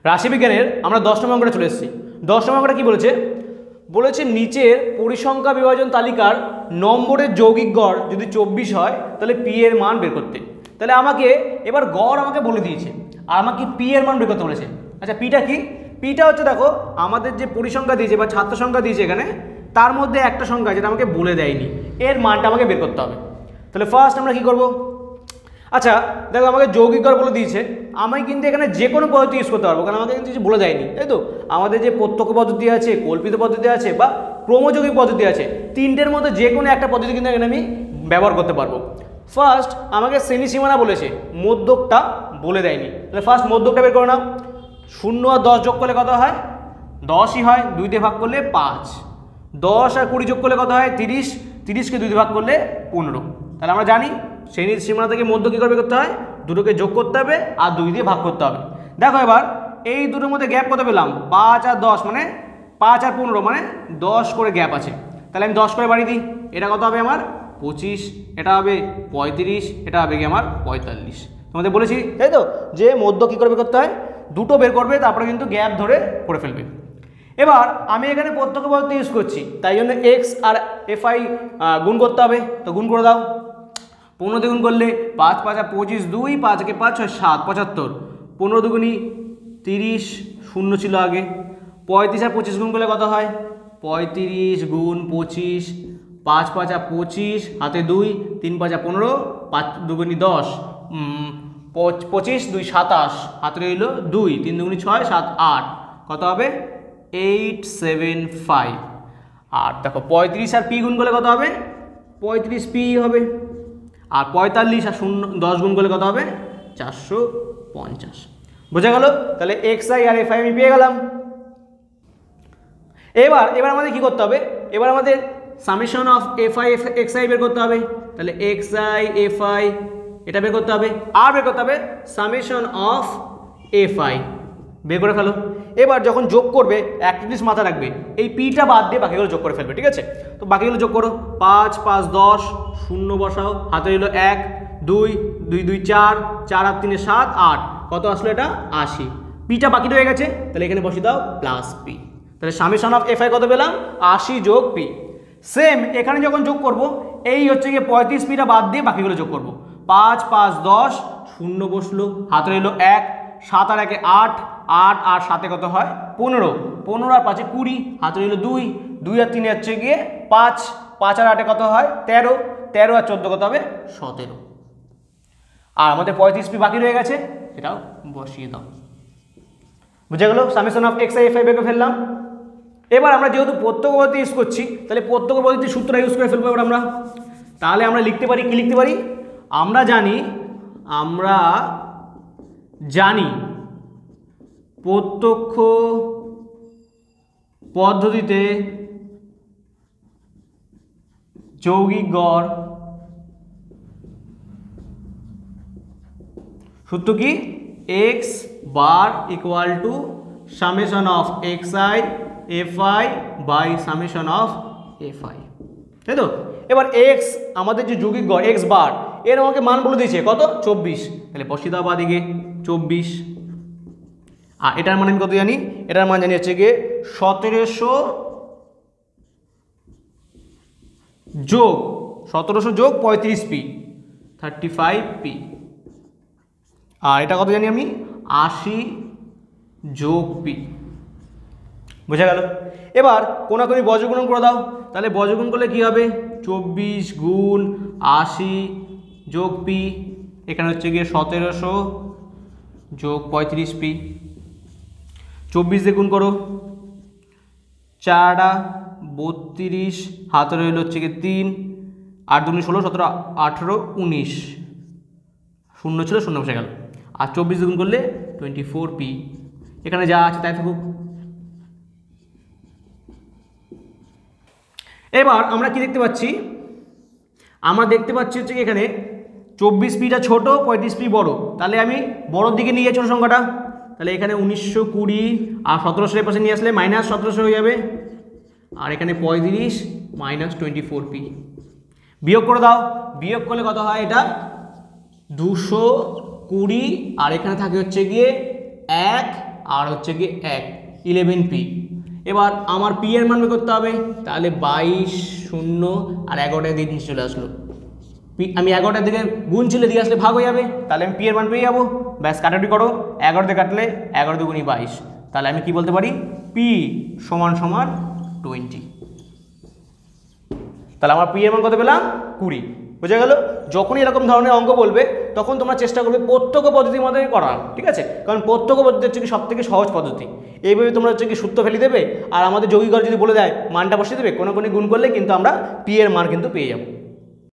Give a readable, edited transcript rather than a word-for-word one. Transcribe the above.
রাশিবিজ্ঞানের আমরা 10 নম্বর অঙ্কটা চলে এসেছি। 10 নম্বর অঙ্কটা কি বলেছে? বলেছে নিচের পরিসংখ্যা বিভাজন তালিকার নম্বরের যৌগিক গড় যদি 24 হয় তাহলে পি এর মান বের করতে। তাহলে আমাকে এবার গড় আমাকে বলে দিয়েছে আর আমাকে পি এর মান বের করতে বলেছে। আচ্ছা পিটা কি? পিটা হচ্ছে দেখো আমাদের যে পরিসংখ্যা দিয়েছে বা ছাত্র সংখ্যা দিয়েছে এখানে, তার মধ্যে একটা সংখ্যা যেটা আমাকে বলে দেয়নি, এর মানটা আমাকে বের করতে হবে। তাহলে ফার্স্ট আমরা কি করব? আচ্ছা দেখো আমাকে যৌগিক গড় বলে দিয়েছে, আমি কিন্তু এখানে যে কোনো পদ্ধতি ইউজ করতে পারবো, কারণ আমাকে কিন্তু কিছু বলে দেয়নি, তাই তো? আমাদের যে প্রত্যক্ষ পদ্ধতি আছে, কল্পিত পদ্ধতি আছে বা ক্রমযৌগিক পদ্ধতি আছে, তিনটের মধ্যে যে কোনো একটা পদ্ধতি কিন্তু এখানে আমি ব্যবহার করতে পারবো। ফার্স্ট আমাকে শ্রেণী সীমানা বলেছে, মধ্যকটা বলে দেয়নি। তাহলে ফার্স্ট মধ্যকটা বের করে নাও। 0 আর 10 যোগ করলে কত হয়? 10ই হয়। 2 দিয়ে ভাগ করলে 5। 10 আর 20 যোগ করলে কত হয়? 30। 30কে 2 দিয়ে ভাগ করলে 15। তাহলে আমরা জানি শ্রেণীর সীমানা থেকে মধ্য কী করে করতে হয়? দুটোকে যোগ করতে হবে আর 2 দিয়ে ভাগ করতে হবে। দেখো এবার এই দুটোর মধ্যে গ্যাপ কত পেলাম? 5 আর 10 মানে 5 আর 15 মানে 10 করে গ্যাপ আছে। তাহলে আমি 10 করে বাড়িয়ে দিই। এটা কত হবে আমার? 25। এটা হবে 35। এটা হবে কি আমার? 45। তোমাদের বলেছি তাই তো যে মধ্য কী করে বের করতে হয়? দুটো বের করবে, তারপরে কিন্তু গ্যাপ ধরে করে ফেলবে। এবার আমি এখানে প্রত্যক্ষ পদ্ধতি ইউজ করছি, তাই জন্য এক্স আর এফআই গুণ করতে হবে। তো গুণ করে দাও। 15 দিয়ে গুণ করলে 5 5 আর 25, 2 5 কে 5 6 7 75। 15 দুগুণি 30, 0 ছিল আগে। 35 আর 25 গুণ করলে কত হয়? 35 গুণ 25, 5 5 আর 25, হাতে 2, 3 5 আর 15, 5 দুগুণি 10, 25 2 27, হাতে রইল 2, 3 দুগুণি 6 7 8, কত হবে? 875। আর দেখো 35 আর পি গুণ করলে কত হবে? 35 পি হবে। আর 45 আর 10 গুণ করলে কত হবে? 450। বোঝা গেল? তাহলে এক্স আই আর এফ আই আমি পেয়ে গেলাম। এবার আমাদের কি করতে হবে? এবার আমাদের summation of f I x I বের করতে হবে। তাহলে এক্স আই এফ আই এটা বের করতে হবে, আর বের করতে হবে সামেশন অফ এফ আই। বের করে ফেলো। এবার যখন যোগ করবে একটা জিনিস মাথায় রাখবে, এই পিটা বাদ দিয়ে বাকিগুলো যোগ করে ফেলবে, ঠিক আছে? তো বাকিগুলো যোগ করো। 5 5 10, 0 বসাও, হাতে রইল 1 2 2 2 4 4 আর 3 7 8, কত আসলো? এটা 80। পিটা বাকি রয়ে গেছে, তাহলে এখানে বসিয়ে দাও প্লাস পি। তাহলে সামেশন অফ এফ আই কত পেলাম? 80 যোগ পি। সেম এখানে যখন যোগ করব, এই হচ্ছে গিয়ে 35 পিটা বাদ দিয়ে বাকিগুলো যোগ করব। 5 5 10, 0 বসলো, হাতে রইল 1 7 আর 1 8 8 আর 7 কত হয়? 15 15 আর 5 20, হাতে রইল 2 2 আর 3 হচ্ছে গিয়ে 5 5 আর 8 কত হয়? 13 13 আর 14 কত হবে? 17। আর আমাদের 35 পি বাকি রয়ে গেছে, এটাও বসিয়ে দাও। বুঝে গেল? Summation of x i f I বের করে ফেললাম। এবার আমরা যেহেতু প্রত্যক্ষ পদ্ধতি ইউজ করছি, তাহলে প্রত্যক্ষ পদ্ধতির সূত্রটা ইউজ করে ফেলবো এবার আমরা। তাহলে আমরা লিখতে পারি, কি লিখতে পারি? আমরা জানি প্রত্যক্ষ পদ্ধতিতে যৌগিক গড় সূত্র কি? X bar equal to summation of x i f i by summation of f i, তাই তো? এবার এক্স আমাদের যে যৌগিক গড় এক্স বার, এর আমাকে মান বলে দিয়েছে কত? 24। তাহলে বসিয়ে দাও বাদিকে 24। আর এটার মান আমি কত জানি? এটার মান জানি হচ্ছে গিয়ে 1700 যোগ 35 পি 35 পি। আর এটা কত জানি আমি? 80 যোগ পি। বোঝা গেল? এবার কোনাকুনি বজ্রগুণন করে দাও। তাহলে বজ্রগুণ করলে কি হবে? 24 গুণ 80 যোগ পি, এখানে হচ্ছে গিয়ে 1700 যোগ 35 পি। 24 দিয়ে গুণ করো, 4 32, হাতে রইল হচ্ছে গিয়ে 3 8 2 16 17 18 19, 0 ছিল 0 বসে গেল। আর 24 দিয়ে গুণ করলে 24 পি। এখানে যা আছে তাই থাকুক। এবার আমরা কি দেখতে পাচ্ছি? আমরা দেখতে পাচ্ছি হচ্ছে কি এখানে 24 পিটা ছোট, 35 পি বড়। তাহলে আমি বড়োর দিকে নিয়ে যাই ছোটো সংখ্যাটা। তাহলে এখানে 1920 আর 1700 এর পাশে নিয়ে আসলে মাইনাস 1700 হয়ে যাবে। আর এখানে 35 মাইনাস 24 পি। বিয়োগ করে দাও। বিয়োগ করলে কত হয়? এটা 220। আর এখানে থাকে হচ্ছে গিয়ে 1 আর হচ্ছে কি 1 11p। এবার আমার পি এর মান বের করতে হবে, তাহলে 22 0 আর 11টা দিয়ে নিচে চলে আসলো। আমি 11টার দিকে গুণ ছিল দিয়ে আসলে ভাগ হয়ে যাবে, তাহলে আমি পি এর মান পেয়ে যাবো। ব্যাস কাটাটি করো, 11 দিয়ে কাটলে 11 দুগুণী 22, তাহলে আমি কি বলতে পারি পি সমান সমান 20। তাহলে আমার পি এর মান কত পেলাম 20। বুঝে গেল? যখনই এরকম ধরনের অঙ্ক বলবে তখন তোমরা চেষ্টা করবে প্রত্যক্ষ পদ্ধতির মধ্যে করার, ঠিক আছে? কারণ প্রত্যক্ষ পদ্ধতি হচ্ছে কি সব থেকে সহজ পদ্ধতি। এইভাবে তোমরা হচ্ছে কি সূত্র ফেলে দেবে আর আমাদের যৌগিক গড় যদি বলে দেয় মানটা বসিয়ে দেবে, কোনো গুণ করলে কিন্তু আমরা পি এর মান কিন্তু পেয়ে যাবো।